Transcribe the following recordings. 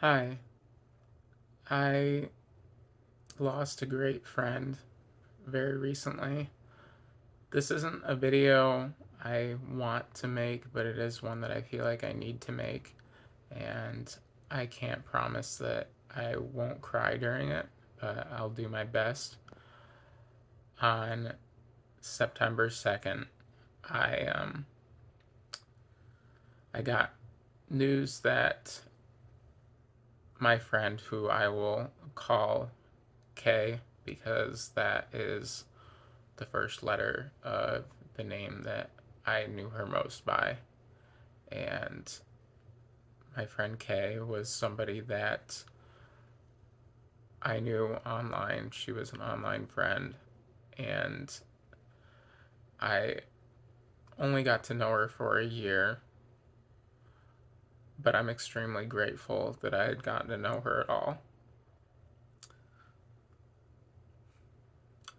Hi, I lost a great friend very recently. This isn't a video I want to make, but it is one that I feel like I need to make, and I can't promise that I won't cry during it, but I'll do my best. On September 2nd, I I got news that my friend, who I will call K because that is the first letter of the name that I knew her most by. And my friend Kay was somebody that I knew online. She was an online friend. And I only got to know her for a year, but I'm extremely grateful that I had gotten to know her at all.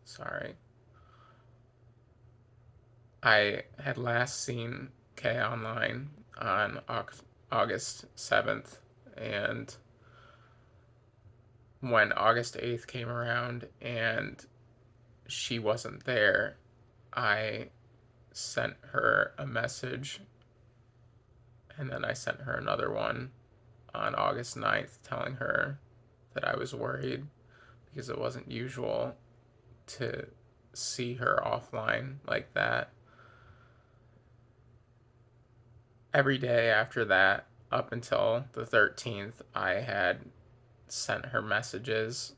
Sorry. I had last seen Kay online on August 7th, and when August 8th came around and she wasn't there, I sent her a message, and then I sent her another one on August 9th telling her that I was worried because it wasn't usual to see her offline like that. Every day after that, up until the 13th, I had sent her messages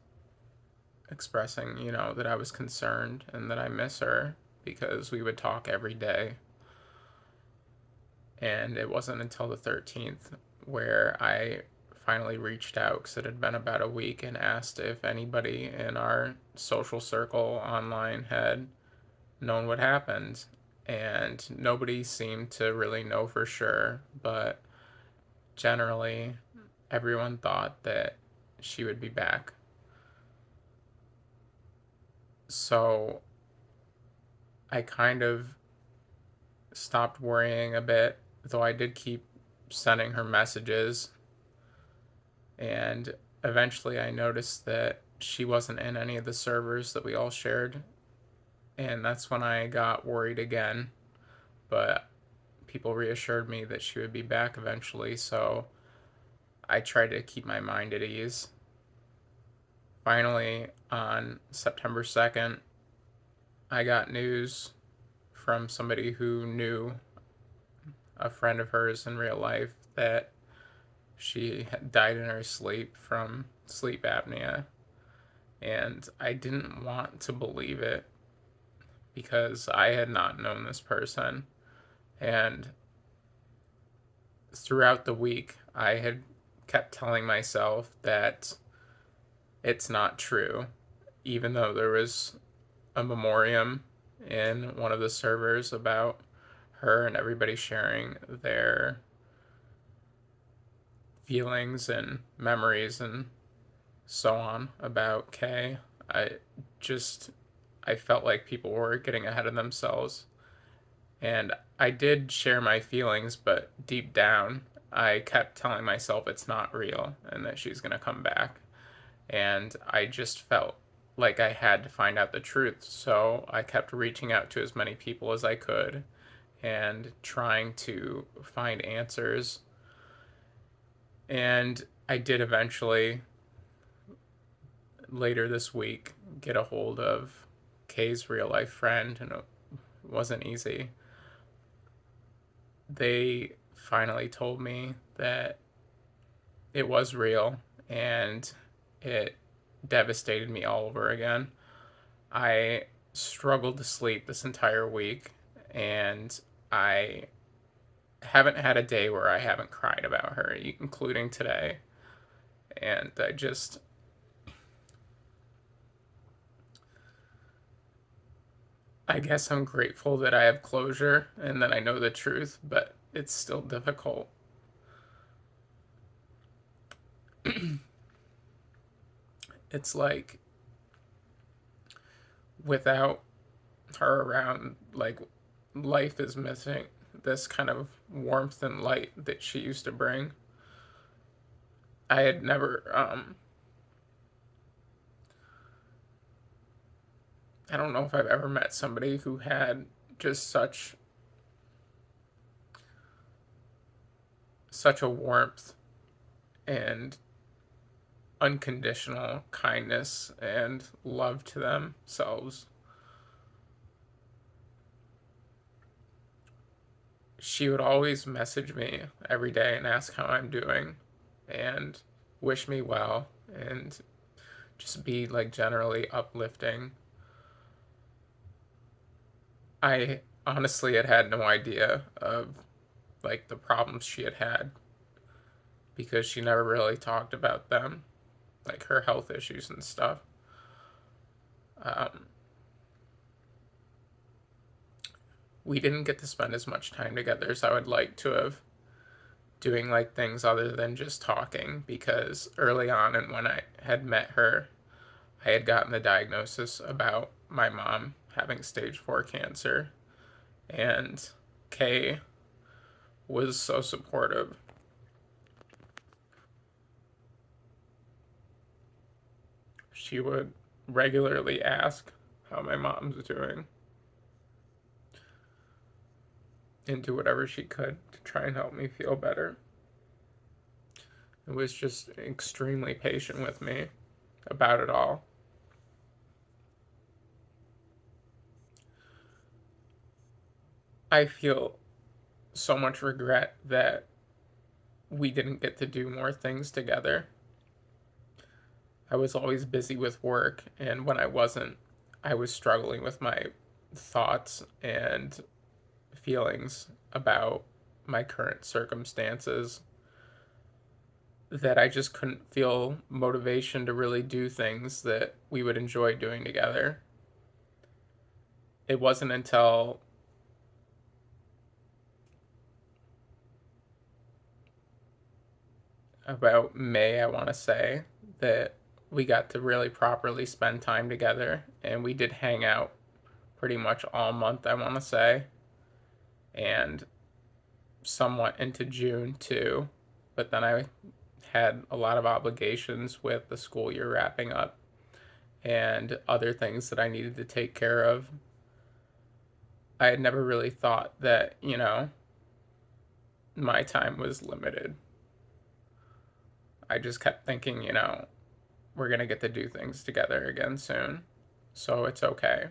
expressing, that I was concerned and that I miss her because we would talk every day. And it wasn't until the 13th where I finally reached out because it had been about a week and asked if anybody in our social circle online had known what happened. And nobody seemed to really know for sure, but generally, everyone thought that she would be back. So I kind of stopped worrying a bit, though I did keep sending her messages. And eventually I noticed that she wasn't in any of the servers that we all shared. And that's when I got worried again. But people reassured me that she would be back eventually, so I tried to keep my mind at ease. Finally, on September 2nd, I got news from somebody who knew a friend of hers in real life that she had died in her sleep from sleep apnea. And I didn't want to believe it because I had not known this person. And throughout the week, I had kept telling myself that it's not true, even though there was a memoriam in one of the servers about her and everybody sharing their feelings and memories and so on about Kay. I just I felt like people were getting ahead of themselves. And I did share my feelings, but deep down, I kept telling myself it's not real and that she's going to come back. And I just felt like I had to find out the truth. So I kept reaching out to as many people as I could and trying to find answers. And I did eventually, later this week, get a hold of Kay's real life friend, and it wasn't easy. They finally told me that it was real and it devastated me all over again. I struggled to sleep this entire week, and I haven't had a day where I haven't cried about her, including today. And I guess I'm grateful that I have closure and that I know the truth, but it's still difficult. It's like without her around, like life is missing this kind of warmth and light that she used to bring. I had never, I don't know if I've ever met somebody who had just such a warmth and unconditional kindness and love to themselves. She would always message me every day and ask how I'm doing and wish me well and just be like generally uplifting. I honestly had no idea of like the problems she had had because she never really talked about them, like her health issues and stuff. Um, we didn't get to spend as much time together as I would like to have, doing like things other than just talking, because early on and when I had met her, I had gotten the diagnosis about my mom having stage 4 cancer, and Kay was so supportive. She would regularly ask how my mom's doing and do whatever she could to try and help me feel better. It was just extremely patient with me about it all. I feel so much regret that we didn't get to do more things together. I was always busy with work, and when I wasn't, I was struggling with my thoughts and feelings about my current circumstances, that I just couldn't feel motivation to really do things that we would enjoy doing together. It wasn't until about May, I want to say, that we got to really properly spend time together, and we did hang out pretty much all month, I want to say, and somewhat into June too. But then I had a lot of obligations with the school year wrapping up and other things that I needed to take care of. I had never really thought that, my time was limited. I just kept thinking, we're going to get to do things together again soon. So it's okay.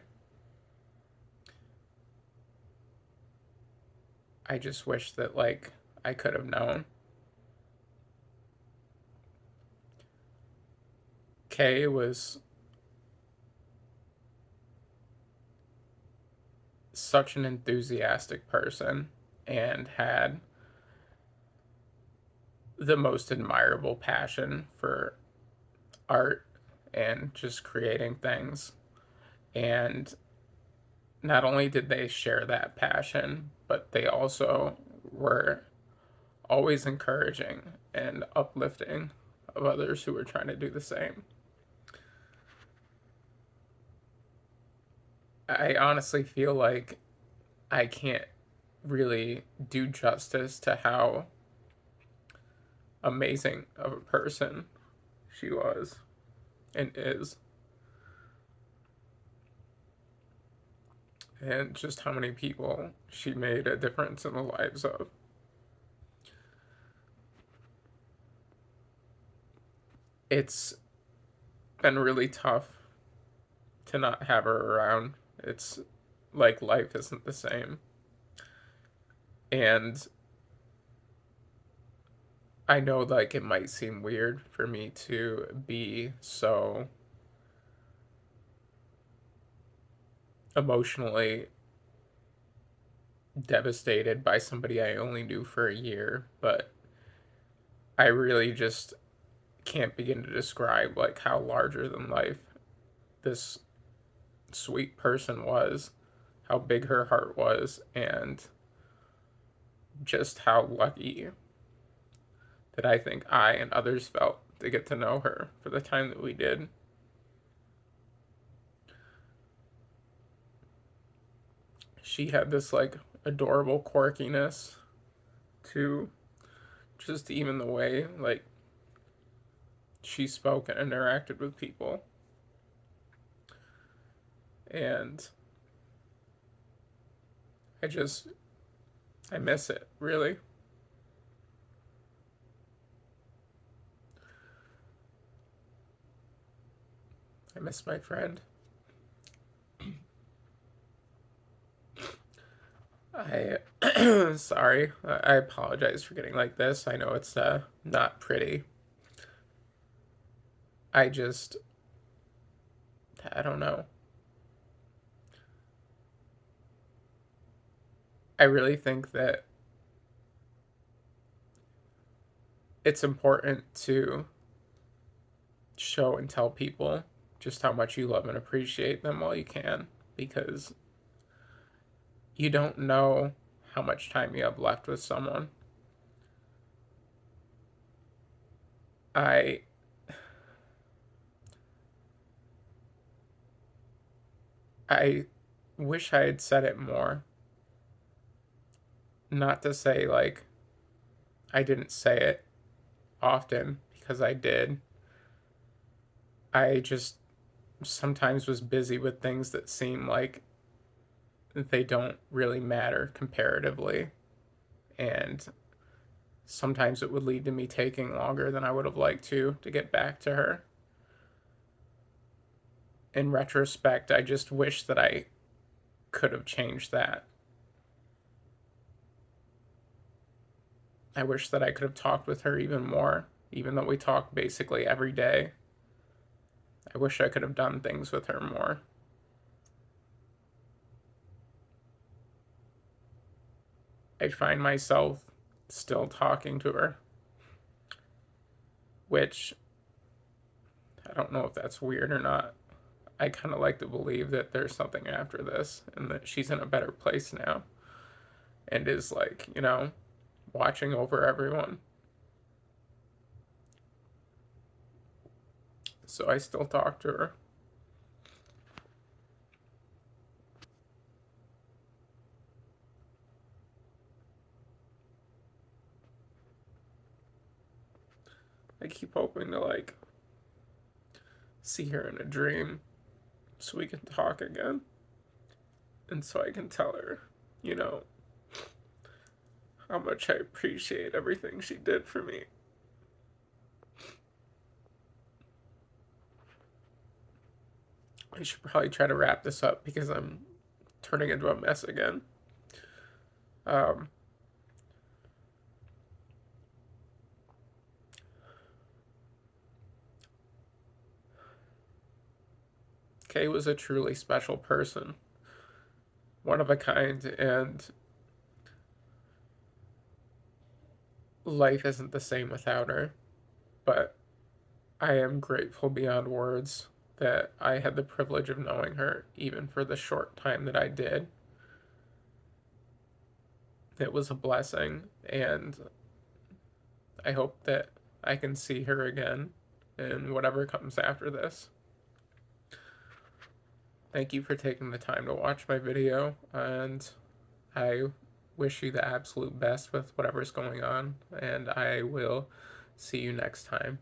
I just wish that, like, I could have known. Kay was such an enthusiastic person and had the most admirable passion for art and just creating things. And not only did they share that passion, but they also were always encouraging and uplifting of others who were trying to do the same. I honestly feel like I can't really do justice to how amazing of a person she was and is, and just how many people she made a difference in the lives of. It's been really tough to not have her around. It's like life isn't the same. And I know like it might seem weird for me to be so emotionally devastated by somebody I only knew for a year, but I really just can't begin to describe like how larger than life this sweet person was, how big her heart was, and just how lucky that I think I and others felt to get to know her for the time that we did. She had this like adorable quirkiness to just even the way like she spoke and interacted with people. And I just, I miss it, really. I miss my friend. I, sorry, I apologize for getting like this. I know it's not pretty. I just, I don't know. I really think that it's important to show and tell people just how much you love and appreciate them while you can, because you don't know how much time you have left with someone. I I wish I had said it more. Not to say like I didn't say it often, because I did. I just sometimes was busy with things that seem like they don't really matter comparatively, and sometimes it would lead to me taking longer than I would have liked to get back to her. In retrospect, I just wish that I could have changed that. I wish that I could have talked with her even more, even though we talk basically every day. I wish I could have done things with her more. I find myself still talking to her, which I don't know if that's weird or not. I kind of like to believe that there's something after this and that she's in a better place now and is like, watching over everyone. So I still talk to her. I keep hoping to like see her in a dream so we can talk again. And so I can tell her, you know, how much I appreciate everything she did for me. I should probably try to wrap this up because I'm turning into a mess again. Um, Kay was a truly special person, one of a kind, and life isn't the same without her. But I am grateful beyond words that I had the privilege of knowing her, even for the short time that I did. It was a blessing, and I hope that I can see her again in whatever comes after this. Thank you for taking the time to watch my video, and I wish you the absolute best with whatever's going on, and I will see you next time.